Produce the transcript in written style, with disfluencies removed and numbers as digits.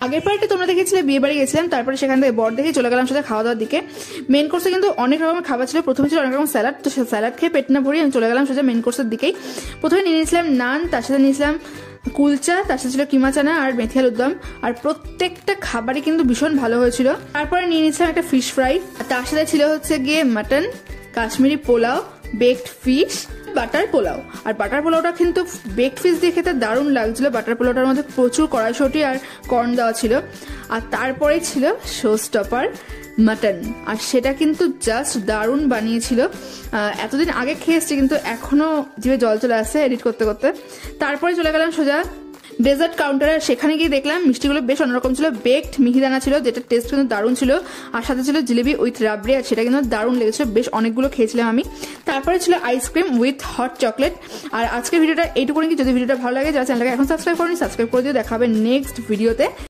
আগের পার্টে তোমরা দেখেছিলে বিয়ে বাড়ি গেছিলাম, তারপরে সেখান থেকে বর দেখে চলে গেলাম সাথে খাওয়া দাওয়ার দিকে। মেন কোর্সে কিন্তু অনেক রকমের খাবার ছিল। প্রথমে ছিল অনেক রকম স্যালাড, তো স্যালাড খেয়ে পেট না ভরিয়ে আমি চলে গেলাম সোজা মেন কোর্সের দিকেই। প্রথমে নিয়ে নিয়েছিলাম নান, তার সাথে নিয়েছিলাম কুলচা, তার সাথে ছিল কিমা চানা আর মেথি আলুর দম। আর প্রত্যেকটা খাবারই কিন্তু ভীষণ ভালো হয়েছিল। তারপরে নিয়ে নিয়েছিলাম একটা ফিশ ফ্রাই, তার সাথে ছিল হচ্ছে গিয়ে mutton, Kashmiri pulao, baked fish, butter pulao. আর বাটার পোলাওটা কিন্তু বেকড ফিশ দিয়ে খেতে দারুণ লাগছিল। বাটার পোলাওটার মধ্যে প্রচুর কড়াইশুঁটি আর কর্ন দেওয়া ছিল। আর তারপরে ছিল শো স্টপার মাটন, আর সেটা কিন্তু জাস্ট দারুণ বানিয়েছিল। এতদিন আগে খেয়ে এসছি কিন্তু এখনো জিভে জল চলে আসছে এডিট করতে করতে। তারপরে চলে গেলাম সোজা ডেজার্ট কাউন্টারে। সেখানে গিয়ে দেখলাম মিষ্টিগুলো বেশ অন্যরকম ছিল। বেকড মিহিদানা ছিল, যেটা টেস্ট কিন্তু দারুণ ছিল। আর সাথে ছিল জিলিপি উইথ রাবড়ি, আর সেটা কিন্তু দারুণ লেগেছিল। বেশ অনেকগুলো খেয়েছিলাম আমি। তারপরে ছিল আইসক্রিম উইথ হট চকলেট। আর আজকের ভিডিওটা এইটুকু। যদি ভিডিওটা ভালো লাগে, যারা চ্যানেলটাকে এখন সাবস্ক্রাইব করেনি সাবস্ক্রাইব করে দিও। দেখা হবে নেক্সট ভিডিওতে।